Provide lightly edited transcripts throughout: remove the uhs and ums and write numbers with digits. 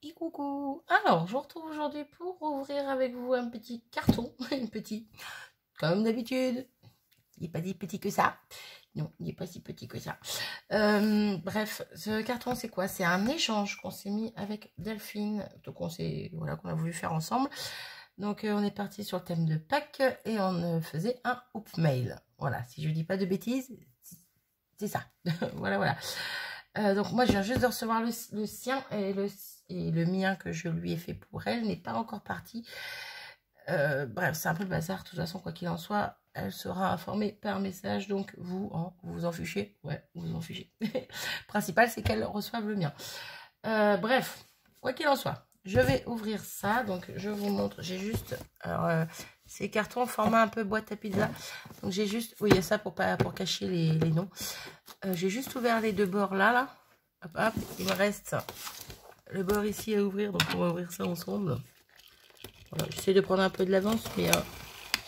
Et coucou. Alors, je vous retrouve aujourd'hui pour ouvrir avec vous un petit carton. Un petit, comme d'habitude. Il n'est pas si petit que ça. Non, il n'est pas si petit que ça. Bref, ce carton, c'est quoi? C'est un échange qu'on s'est mis avec Delphine. Donc, voilà, qu'on a voulu faire ensemble. Donc, on est parti sur le thème de Pâques et on faisait un hoop mail. Voilà, si je dis pas de bêtises, c'est ça. Voilà. Donc moi je viens juste de recevoir le sien et le mien que je lui ai fait pour elle n'est pas encore parti. Bref, c'est un peu le bazar. De toute façon, quoi qu'il en soit, elle sera informée par message. Donc vous vous en fichez. Ouais, vous vous en fichez. Le principal, c'est qu'elle reçoive le mien. Bref, quoi qu'il en soit, je vais ouvrir ça. Donc je vous montre. J'ai juste... ces cartons format un peu boîte à pizza. Donc j'ai juste... Oui, il y a ça pour cacher les noms. J'ai juste ouvert les deux bords là. Hop, il me reste le bord ici à ouvrir, donc on va ouvrir ça ensemble. Voilà, j'essaie de prendre un peu de l'avance, mais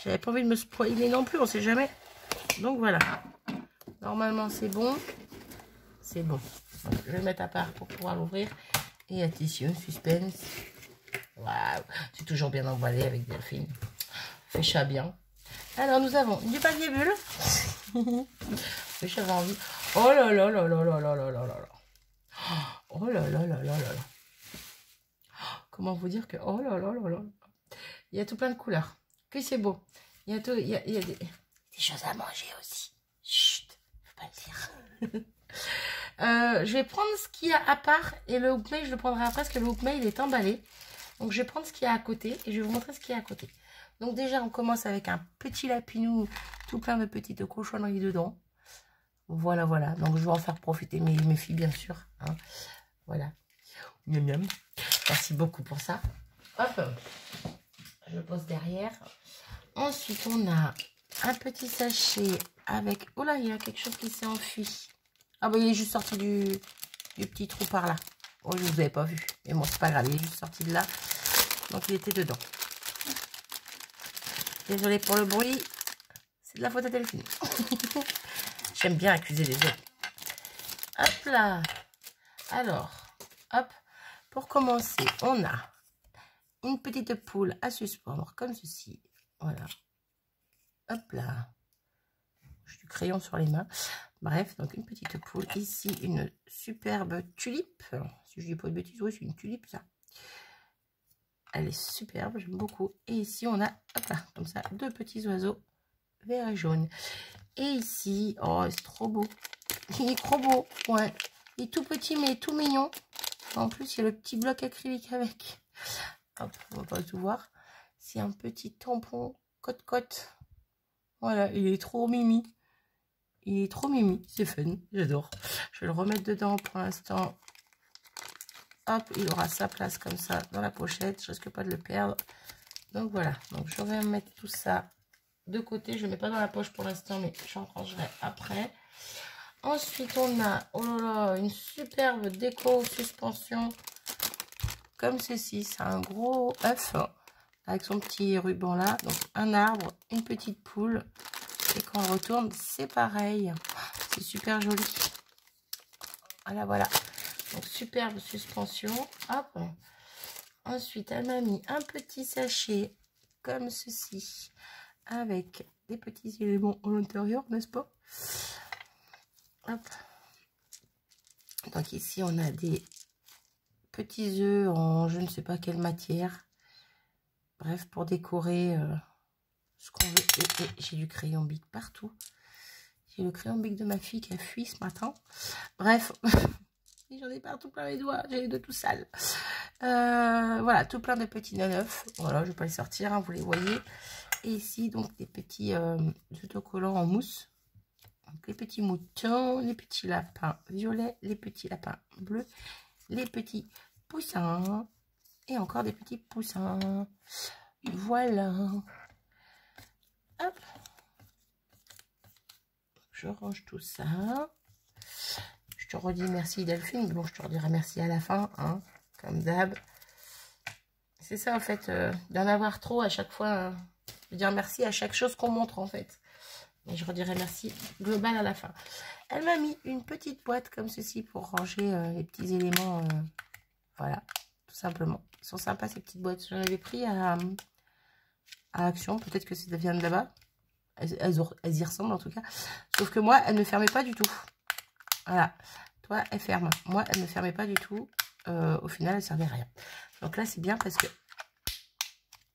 j'avais pas envie de me spoiler non plus, on sait jamais. Donc voilà, normalement c'est bon. C'est bon. Je vais le mettre à part pour pouvoir l'ouvrir. Et attention, suspense. Waouh, c'est toujours bien emballé avec Delphine. Fait chat bien. Alors nous avons du papier bulle. J'avais envie. Oh là là là là là là là là là. Oh là là là là là là. Comment vous dire que... Oh là là là là. Il y a tout plein de couleurs. Que c'est beau. Il y a, il y a des choses à manger aussi. Chut, faut pas le dire. Je vais prendre ce qu'il y a à part et le hook mail, je le prendrai après parce que le hook mail est emballé. Donc je vais prendre ce qu'il y a à côté et je vais vous montrer ce qu'il y a à côté. Donc déjà, on commence avec un petit lapinou, tout plein de petites cochonneries dedans. Voilà. Donc je vais en faire profiter mes filles, bien sûr. Hein. Voilà. Miam miam. Merci beaucoup pour ça. Hop. Je pose derrière. Ensuite, on a un petit sachet avec... Oh là, il y a quelque chose qui s'est enfui. Ah bah, il est juste sorti du petit trou par là. Oh, je ne vous avais pas vu. Mais bon, c'est pas grave, il est juste sorti de là. Donc, il était dedans. Désolée pour le bruit. C'est de la faute à Delphine. J'aime bien accuser les autres. Hop là. Alors, hop. Pour commencer, on a une petite poule à suspendre comme ceci. Voilà. Hop là. J'ai du crayon sur les mains. Bref, donc une petite poule. Ici, une superbe tulipe. Si je dis pas de bêtises, oui, c'est une tulipe, ça. Elle est superbe, j'aime beaucoup. Et ici, on a, hop là, comme ça, deux petits oiseaux verts et jaunes. Et ici, oh, c'est trop beau. Il est trop beau, ouais. Il est tout petit, mais tout mignon. En plus, il y a le petit bloc acrylique avec. Hop, on va pas tout voir. C'est un petit tampon côte-côte. Voilà, il est trop mimi. Il est trop mimi, c'est fun, j'adore. Je vais le remettre dedans pour l'instant. Hop, il aura sa place comme ça dans la pochette. Je risque pas de le perdre. Donc voilà, donc je vais mettre tout ça de côté. Je ne mets pas dans la poche pour l'instant, mais j'en rangerai après. Ensuite, on a, oh là là, une superbe déco suspension comme ceci. C'est un gros œuf avec son petit ruban là. Donc un arbre, une petite poule. Et quand on retourne, c'est pareil. C'est super joli. Voilà. Donc superbe suspension. Hop. Ensuite, elle m'a mis un petit sachet comme ceci. Avec des petits éléments à l'intérieur, n'est-ce pas? Hop. Donc ici, on a des petits œufs en je ne sais pas quelle matière. Bref, pour décorer ce qu'on veut. Et j'ai du crayon bic partout. J'ai le crayon bic de ma fille qui a fui ce matin. Bref, j'en ai partout plein les doigts. J'ai les doigts tout sales. Voilà, tout plein de petits neufs. Voilà, je vais pas les sortir, hein, vous les voyez. Et ici, donc, des petits autocollants en mousse. Donc, les petits moutons, les petits lapins violets, les petits lapins bleus, les petits poussins. Et encore des petits poussins. Voilà. Hop. Je range tout ça. Je te redis merci Delphine. Bon, je te redirai merci à la fin, hein, comme d'hab. C'est ça en fait, d'en avoir trop à chaque fois. Hein, de dire merci à chaque chose qu'on montre en fait. Mais je redirai merci global à la fin. Elle m'a mis une petite boîte comme ceci pour ranger les petits éléments. Voilà, tout simplement. Ils sont sympas ces petites boîtes. J'en avais pris à Action. Peut-être que ça vient de là-bas. Elles y ressemblent en tout cas. Sauf que moi, elles ne fermaient pas du tout. Voilà. Toi, elles ferment. Moi, elles ne fermaient pas du tout. Au final, elles ne servaient à rien. Donc là, c'est bien parce que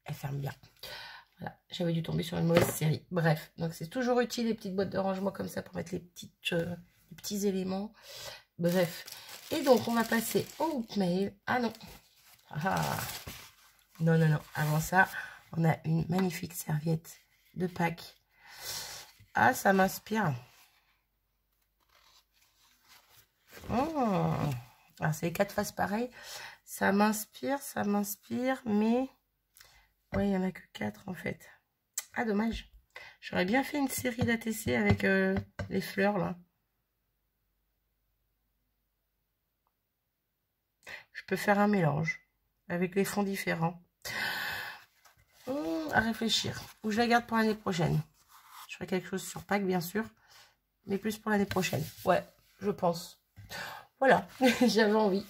elles ferment bien. Voilà. J'avais dû tomber sur une mauvaise série. Bref. Donc, c'est toujours utile les petites boîtes de rangement comme ça pour mettre les petits éléments. Bref. Et donc, on va passer au hook mail. Ah non. Ah. Non, non, non. Avant ça, on a une magnifique serviette de Pâques. Ah, ça m'inspire. Alors, c'est les 4 faces pareilles. Ça m'inspire, mais... ouais, il n'y en a que 4 en fait. Ah, dommage. J'aurais bien fait une série d'ATC avec les fleurs, là. Je peux faire un mélange avec les fonds différents. À réfléchir. Ou je la garde pour l'année prochaine. Je ferai quelque chose sur Pâques, bien sûr. Mais plus pour l'année prochaine. Ouais, je pense. Voilà, j'avais envie.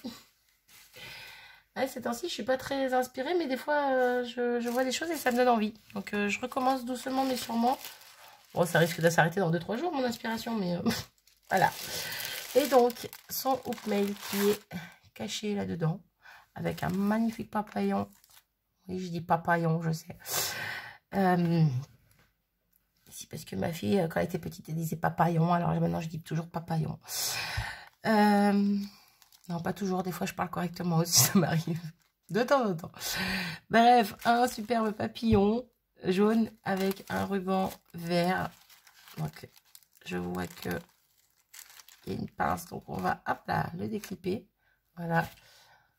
Ouais, ces temps-ci, je suis pas très inspirée, mais des fois, je vois des choses et ça me donne envie. Donc, je recommence doucement, mais sûrement. Bon, ça risque de s'arrêter dans 2-3 jours, mon inspiration, mais voilà. Et donc, son hook mail qui est caché là-dedans, avec un magnifique papillon. Oui, je dis papillon, je sais. Ici, parce que ma fille, quand elle était petite, elle disait papillon, alors maintenant, je dis toujours papillon. Non, pas toujours. Des fois, je parle correctement aussi. Ça m'arrive. De temps en temps. Bref, un superbe papillon jaune avec un ruban vert. Donc, je vois que il y a une pince. Donc, on va, hop là, le déclipper. Voilà.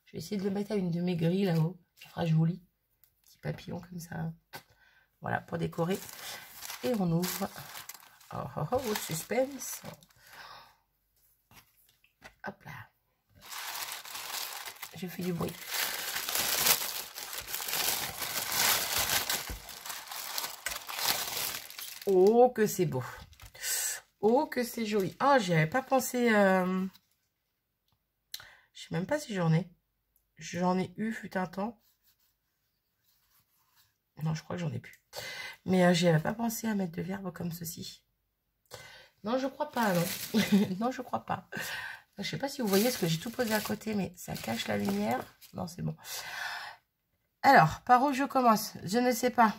Je vais essayer de le mettre à une de mes grilles là-haut. Ça fera joli. Petit papillon comme ça. Voilà, pour décorer. Et on ouvre. Oh, oh, oh, suspense. Hop là. Je fais du bruit. Oh, que c'est beau. Oh, que c'est joli. Ah, j'y avais pas pensé. Je sais même pas si j'en ai. J'en ai eu, fut un temps. Non, je crois que j'en ai plus. Mais j'y avais pas pensé à mettre de l'herbe comme ceci. Non, je crois pas, non. Non, je crois pas. Je sais pas si vous voyez ce que j'ai tout posé à côté, mais ça cache la lumière. Non, c'est bon. Alors, par où je commence? Je ne sais pas.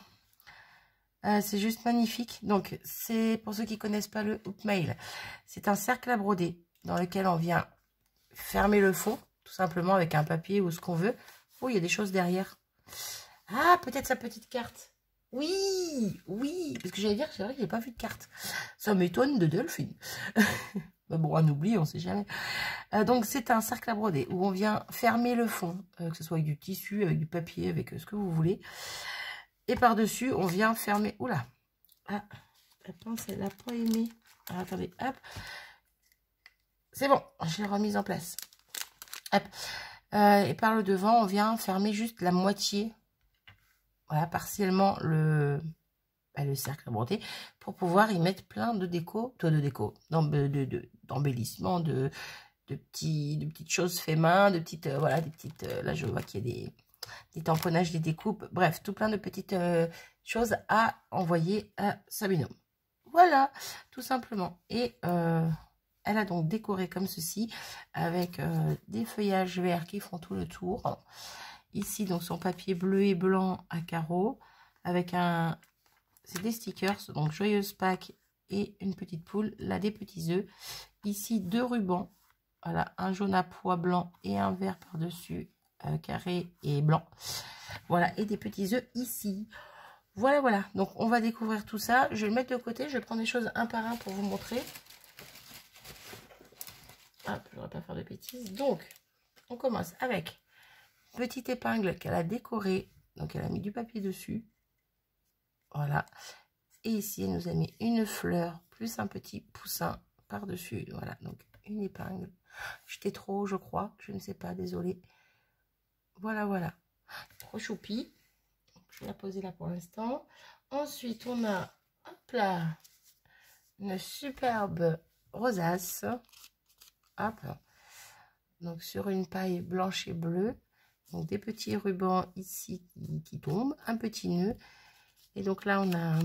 C'est juste magnifique. Donc, c'est pour ceux qui connaissent pas le hook mail. C'est un cercle à broder dans lequel on vient fermer le fond, tout simplement avec un papier ou ce qu'on veut. Oh, il y a des choses derrière. Ah, peut-être sa petite carte. Oui, oui. Parce que j'allais dire, c'est vrai que j'ai pas vu de carte. Ça m'étonne de Delphine. Mais bon, on oublie, on sait jamais. Donc, c'est un cercle à broder où on vient fermer le fond, que ce soit avec du tissu, avec du papier, avec ce que vous voulez. Et par-dessus, on vient fermer... Oula. Ah, la pince, elle n'a pas aimé. Alors, attendez, hop. C'est bon, j'ai remise en place. Hop. Et par le devant, on vient fermer juste la moitié. Voilà, partiellement le cercle à broder. Pour pouvoir y mettre plein de déco. D'embellissements, de petites choses fait main, de petites... voilà, des petites... là, je vois qu'il y a des tamponnages, des découpes, bref, tout plein de petites choses à envoyer à sa binôme. Voilà, tout simplement. Et elle a donc décoré comme ceci, avec des feuillages verts qui font tout le tour. Ici, donc, son papier bleu et blanc à carreaux, avec c'est des stickers, donc Joyeuse Pâques et une petite poule, là, des petits œufs. Ici, 2 rubans, voilà, un jaune à pois blanc et un vert par-dessus, carré et blanc. Voilà, et des petits œufs ici. Voilà, voilà. Donc, on va découvrir tout ça. Je vais le mettre de côté. Je vais prendre les choses un par un pour vous montrer. Hop, je ne voudrais pas faire de bêtises. Donc, on commence avec une petite épingle qu'elle a décorée. Donc, elle a mis du papier dessus. Voilà. Et ici, elle nous a mis une fleur plus un petit poussin par-dessus. Voilà, donc une épingle. J'étais trop, je crois. Je ne sais pas, désolée. Voilà, voilà. Trop choupi. Je vais la poser là pour l'instant. Ensuite, on a, hop là, une superbe rosace. Hop. Donc, sur une paille blanche et bleue. Donc des petits rubans ici qui tombent, un petit nœud. Et donc là, on a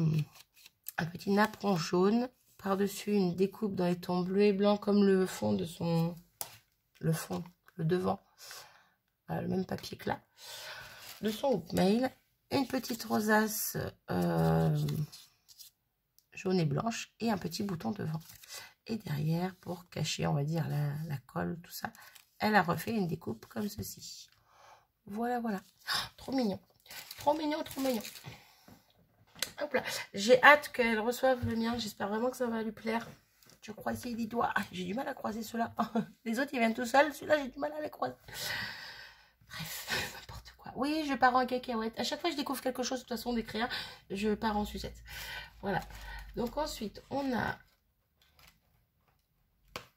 un petit napperon jaune. Par-dessus, une découpe dans les tons bleus et blancs comme le fond de son... Le fond, le devant. Voilà, le même papier que là. De son hoop mail. Une petite rosace jaune et blanche. Et un petit bouton devant. Et derrière, pour cacher, on va dire, la colle, tout ça, elle a refait une découpe comme ceci. Voilà, voilà. Oh, trop mignon. Trop mignon, trop mignon. Hop là. J'ai hâte qu'elle reçoive le mien. J'espère vraiment que ça va lui plaire. Je croisais les doigts. Ah, j'ai du mal à croiser ceux-là. Les autres, ils viennent tout seuls. Celui-là, j'ai du mal à les croiser. Bref, n'importe quoi. Oui, je pars en cacahuète. À chaque fois que je découvre quelque chose, de toute façon, d'écrire, je pars en sucette. Voilà. Donc ensuite, on a...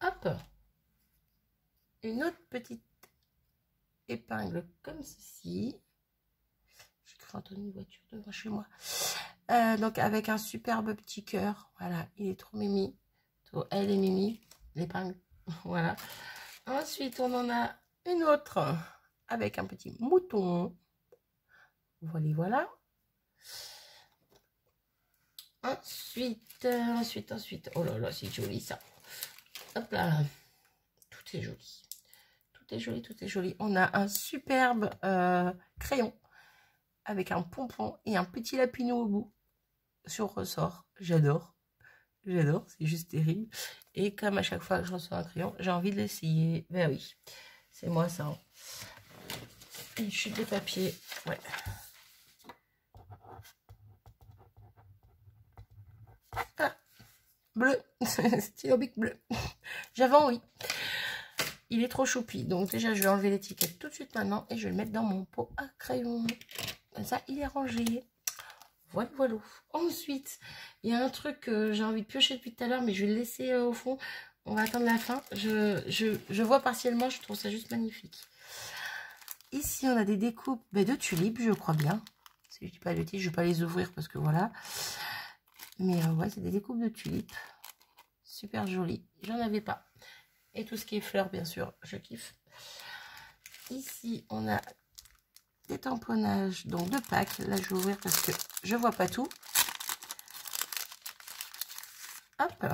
Hop. Une autre petite épingle comme ceci. J'ai cru entendre une voiture devant chez moi. Donc avec un superbe petit cœur. Voilà, il est trop mimi. Elle est mimi, l'épingle. Voilà. Ensuite, on en a une autre avec un petit mouton. Voilà, voilà. Ensuite. Oh là là, c'est joli ça. Hop là. Tout est joli. Tout est joli, tout est joli. On a un superbe crayon avec un pompon et un petit lapinou au bout sur ressort. J'adore. J'adore, c'est juste terrible. Et comme à chaque fois que je reçois un crayon, j'ai envie de l'essayer. Ben oui, c'est moi ça. Hein. Une chute de papier. Ouais. Ah, bleu. Stylo bic bleu. J'avais envie. Il est trop choupi. Donc déjà, je vais enlever l'étiquette tout de suite maintenant. Et je vais le mettre dans mon pot à crayon. Comme ça, il est rangé. Voilà, voilà. Ensuite, il y a un truc que j'ai envie de piocher depuis tout à l'heure, mais je vais le laisser au fond. On va attendre la fin. Je vois partiellement, je trouve ça juste magnifique. Ici, on a des découpes de tulipes, je crois bien. Si je dis pas de bêtises, je vais pas les ouvrir parce que voilà. Mais ouais, c'est des découpes de tulipes. Super jolies. J'en avais pas. Et tout ce qui est fleurs, bien sûr, je kiffe. Ici, on a des tamponnages donc de Pâques. Là, je vais ouvrir parce que je vois pas tout. Hop.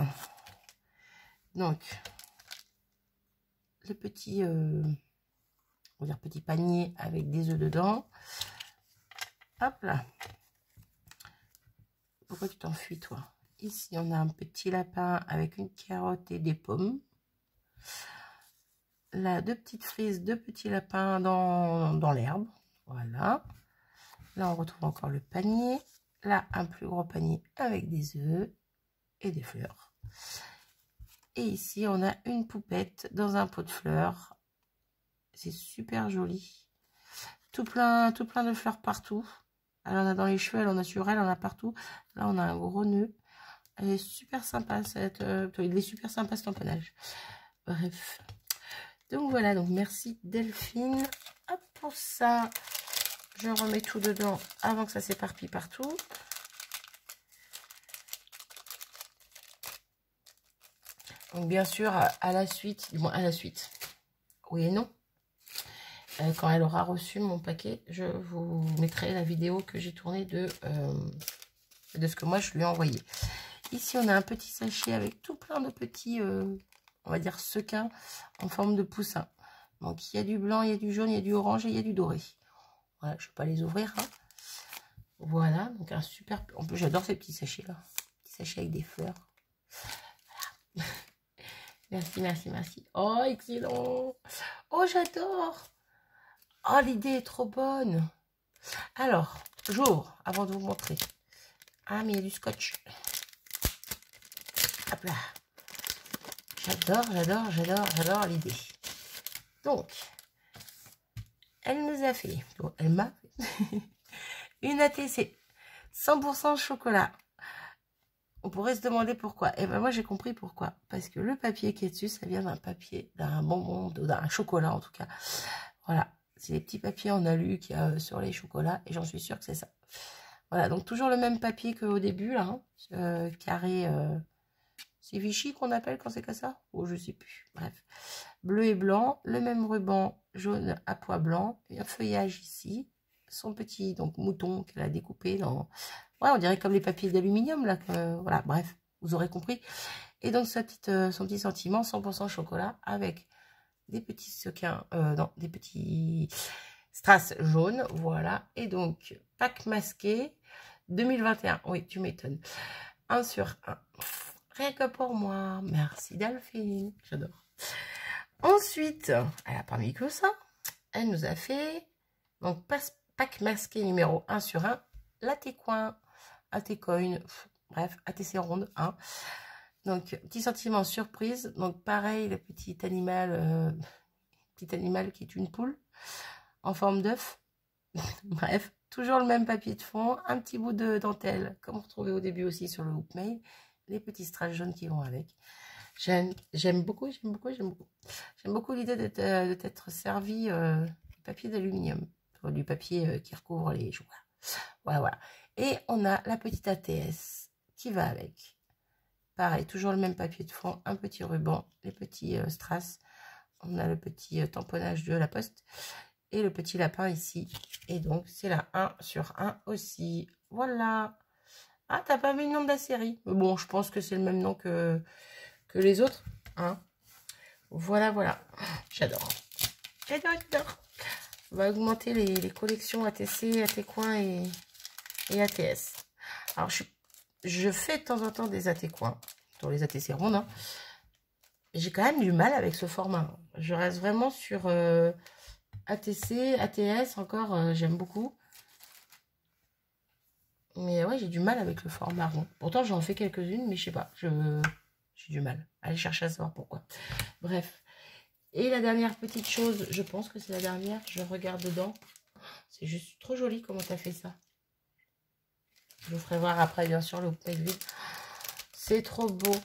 Donc, le petit, on va dire petit panier avec des œufs dedans. Hop là. Pourquoi tu t'enfuis, toi? Ici, on a un petit lapin avec une carotte et des pommes. Là, deux petites frises, deux petits lapins dans l'herbe. Voilà. Là, on retrouve encore le panier. Là, un plus gros panier avec des œufs et des fleurs. Et ici, on a une poupette dans un pot de fleurs. C'est super joli. Tout plein de fleurs partout. Elle en a dans les cheveux, elle en a sur elle, elle en a partout. Là, on a un gros nœud. Elle est super sympa, il est super sympa ce tamponnage. Bref. Donc voilà, donc merci Delphine. Hop, pour ça, je remets tout dedans avant que ça s'éparpille partout. Donc bien sûr, à la suite, du moins à la suite, oui et non. Quand elle aura reçu mon paquet, je vous mettrai la vidéo que j'ai tournée de ce que moi je lui ai envoyé. Ici, on a un petit sachet avec tout plein de petits, on va dire, sequins en forme de poussin. Donc, il y a du blanc, il y a du jaune, il y a du orange et il y a du doré. Voilà, je ne vais pas les ouvrir. Hein. Voilà, donc un super... En plus, j'adore ces petits sachets-là. Petits sachets avec des fleurs. Voilà. Merci, merci, merci. Oh, excellent. Oh, j'adore. Oh, l'idée est trop bonne. Alors, j'ouvre avant de vous montrer. Ah, mais il y a du scotch. Hop là. J'adore l'idée. Donc, elle nous a fait, elle m'a fait une ATC 100% chocolat. On pourrait se demander pourquoi. Et ben moi j'ai compris pourquoi. Parce que le papier qui est dessus, ça vient d'un papier, d'un bonbon, d'un chocolat en tout cas. Voilà, c'est les petits papiers en alu qu'il y a sur les chocolats et j'en suis sûre que c'est ça. Voilà, donc toujours le même papier qu'au début là, carré. C'est Vichy qu'on appelle quand c'est comme ça? Oh, je sais plus. Bref. bleu et blanc, le même ruban jaune à pois blanc, un feuillage ici, son petit donc mouton qu'elle a découpé dans, ouais, on dirait comme les papiers d'aluminium là, voilà, bref, vous aurez compris. Et donc son petit sentiment 100% chocolat avec des petits sequins, non, des petits strass jaunes, voilà. Et donc pack masqué 2021, oui, tu m'étonnes. 1 sur 1. Rien que pour moi. Merci Delphine. J'adore. Ensuite, elle a pas mis que ça. Elle nous a fait donc pack masqué numéro 1 sur 1. L'AT-Coin, AT-Coin, bref, ATC ronde 1. Donc, petit sentiment surprise. Donc, pareil, le petit animal qui est une poule en forme d'œuf. Bref, toujours le même papier de fond, un petit bout de dentelle, comme on retrouvait au début aussi sur le hoop mail, les petits strass jaunes qui vont avec. J'aime beaucoup, j'aime beaucoup, j'aime beaucoup. J'aime beaucoup l'idée d'être servi du papier d'aluminium, du papier qui recouvre les jouets. Voilà, voilà. Et on a la petite ATS qui va avec. Pareil, toujours le même papier de fond, un petit ruban, les petits strass. On a le petit tamponnage de la poste. Et le petit lapin ici. Et donc, c'est la 1 sur 1 aussi. Voilà. Ah, t'as pas mis le nom de la série. Mais bon, je pense que c'est le même nom que les autres. Hein. Voilà, voilà. J'adore. J'adore, j'adore. On va augmenter les collections ATC, AT-Coin et ATS. Alors, je fais de temps en temps des AT-Coin. Dans les ATC rondes. Hein. J'ai quand même du mal avec ce format. Je reste vraiment sur... ATC, ATS, encore, j'aime beaucoup. Mais ouais, j'ai du mal avec le format rond. Pourtant, j'en fais quelques-unes, mais je sais pas. J'ai du mal. Allez chercher à savoir pourquoi. Bref. Et la dernière petite chose, je pense que c'est la dernière. Je regarde dedans. C'est juste trop joli comment tu as fait ça. Je vous ferai voir après, bien sûr, le vide. C'est trop beau.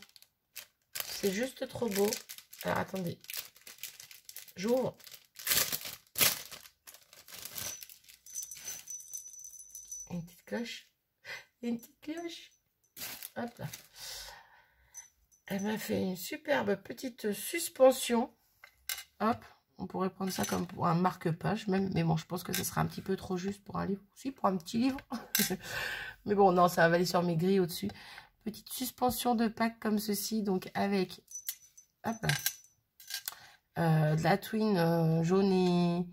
C'est juste trop beau. Alors, attendez. J'ouvre. Une petite cloche. Une petite cloche. Hop là. Elle m'a fait une superbe petite suspension. Hop. On pourrait prendre ça comme pour un marque-page même. Mais bon, je pense que ce sera un petit peu trop juste pour un livre. Si, pour un petit livre. Mais bon, non, ça va aller sur mes grilles au-dessus. Petite suspension de pack comme ceci. Donc avec... Hop là. De la twin jaune et...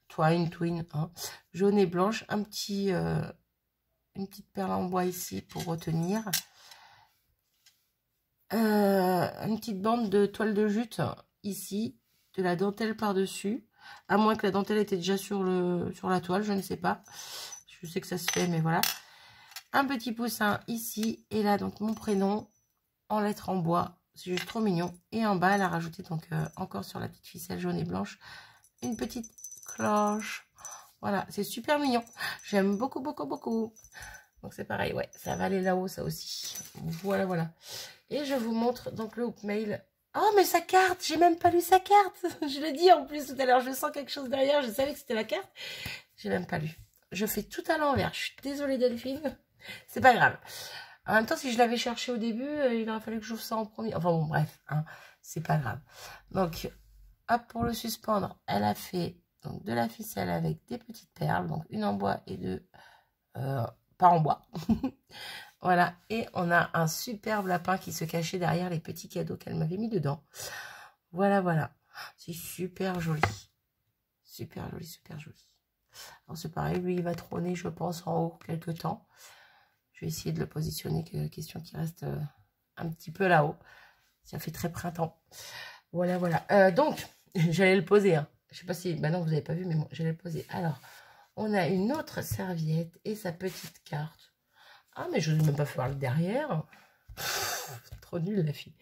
Twin, hein, jaune et blanche. Un petit... une petite perle en bois ici pour retenir. Une petite bande de toile de jute ici. De la dentelle par-dessus. À moins que la dentelle était déjà sur la toile, je ne sais pas. Je sais que ça se fait, mais voilà. Un petit poussin ici. Et là, donc, mon prénom en lettres en bois. C'est juste trop mignon. Et en bas, elle a rajouté, donc, encore sur la petite ficelle jaune et blanche, une petite cloche. Voilà, c'est super mignon. J'aime beaucoup, beaucoup, beaucoup. Donc c'est pareil, ouais, ça va aller là-haut, ça aussi. Voilà, voilà. Et je vous montre donc le hoop mail. Oh, mais sa carte, j'ai même pas lu sa carte. Je l'ai dit en plus tout à l'heure, je sens quelque chose derrière, je savais que c'était la carte. J'ai même pas lu. Je fais tout à l'envers. Je suis désolée Delphine. C'est pas grave. En même temps, si je l'avais cherché au début, il aurait fallu que j'ouvre ça en premier. Enfin bon, bref, hein, c'est pas grave. Donc, hop, pour le suspendre, elle a fait donc de la ficelle avec des petites perles. Donc, une en bois et deux pas en bois. Voilà, et on a un superbe lapin qui se cachait derrière les petits cadeaux qu'elle m'avait mis dedans. Voilà, voilà. C'est super joli. Super joli, super joli. Alors c'est pareil, lui il va trôner, je pense, en haut quelques temps. Je vais essayer de le positionner, question qu'il reste un petit peu là-haut. Ça fait très printemps. Voilà, voilà. Donc, j'allais le poser. Hein. Je sais pas si... Bah non, vous n'avez pas vu, mais bon, j'allais le poser. Alors, on a une autre serviette et sa petite carte. Ah, mais je n'ose même pas faire le derrière. Trop nulle, la fille.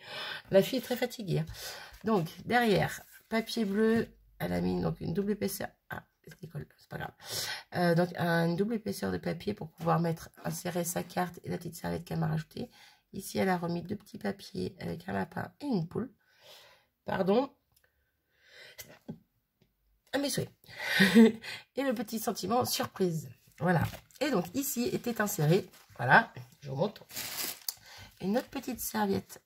La fille est très fatiguée. Hein. Donc, derrière, papier bleu. Elle a mis donc une double épaisseur. Ah, ça décolle, c'est pas grave. Donc, une double épaisseur de papier pour pouvoir insérer sa carte et la petite serviette qu'elle m'a rajoutée. Ici, elle a remis deux petits papiers avec un lapin et une poule. Pardon. À mes souhaits. Et le petit sentiment surprise. Voilà. Et donc, ici était inséré, voilà, je vous montre, une autre petite serviette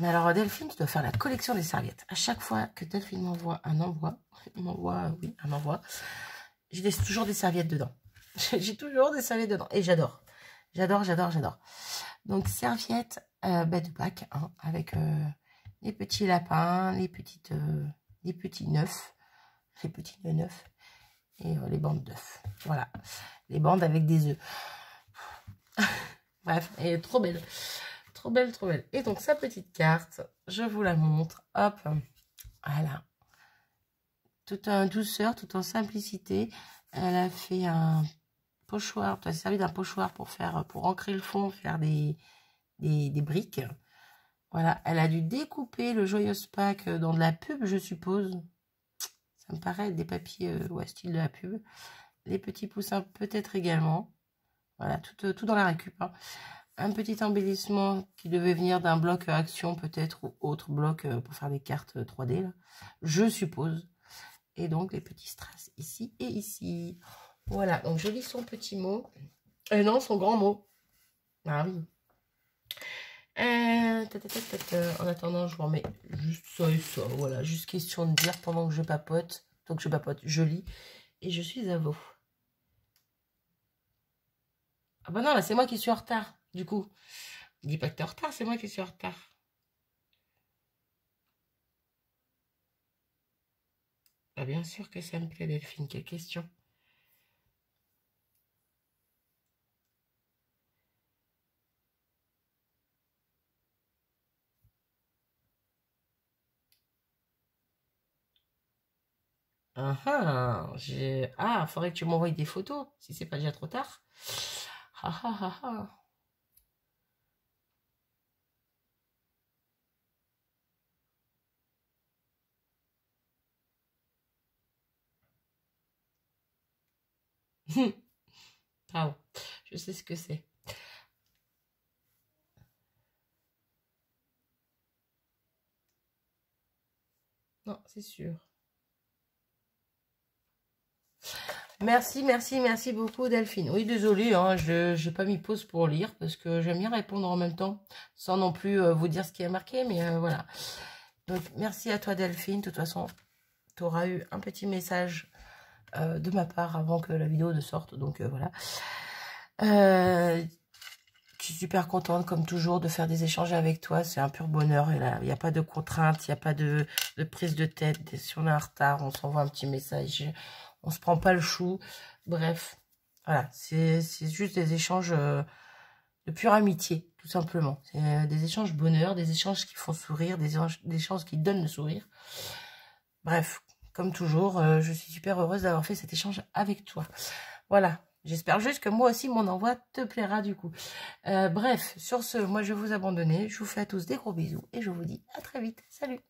Mais alors, Delphine, tu dois faire la collection des serviettes. À chaque fois que Delphine m'envoie un envoi, oui, un envoi, j'ai toujours des serviettes dedans. J'ai toujours des serviettes dedans. Et j'adore. J'adore, j'adore, j'adore. Donc, serviettes de Pâques, hein, avec les petits lapins, les petits neufs, les petits neufs et les bandes d'œufs. Voilà. Les bandes avec des œufs. Bref, elle est trop belle. Trop belle, trop belle. Et donc, sa petite carte, je vous la montre. Hop. Voilà. Tout en douceur, tout en simplicité. Elle a fait un pochoir. Elle a servi d'un pochoir pour ancrer le fond, faire des briques. Voilà. Elle a dû découper le Joyeuse Pâques dans de la pub, je suppose. Ça me paraît être des papiers, style de la pub. Les petits poussins peut-être également. Voilà, tout dans la récup. Hein. Un petit embellissement qui devait venir d'un bloc action peut-être ou autre bloc pour faire des cartes 3D, là, je suppose. Et donc les petits strass ici et ici. Voilà, donc je lis son petit mot. Non, son grand mot. Ah oui. En attendant, je vous remets juste ça et ça. Voilà, juste question de dire pendant que je papote. Donc je papote, je lis et je suis à vous. Ah bah non, là c'est moi qui suis en retard. Du coup, dis pas que t'es en retard, c'est moi qui suis en retard. Ah, bien sûr que ça me plaît, Delphine. Quelle question. Faudrait que tu m'envoies des photos, si c'est pas déjà trop tard. Ah ah ah ah. Ah, je sais ce que c'est. Non, c'est sûr. Merci, merci, merci beaucoup Delphine. Oui, désolée, hein, je n'ai pas mis pause pour lire parce que j'aime bien répondre en même temps sans non plus vous dire ce qui est marqué, mais voilà. Donc, merci à toi Delphine. De toute façon, tu auras eu un petit message de ma part avant que la vidéo ne sorte, donc voilà. Je suis super contente, comme toujours, de faire des échanges avec toi. C'est un pur bonheur. Il n'y a pas de contraintes, il n'y a pas de prise de tête. Si on est en retard, on s'envoie un petit message. On se prend pas le chou. Bref, voilà. C'est juste des échanges de pure amitié, tout simplement. C'est des échanges bonheur, des échanges qui font sourire, des échanges qui donnent le sourire. Bref, comme toujours, je suis super heureuse d'avoir fait cet échange avec toi. Voilà. J'espère juste que moi aussi, mon envoi te plaira du coup. Bref, sur ce, moi je vais vous abandonner. Je vous fais à tous des gros bisous et je vous dis à très vite. Salut!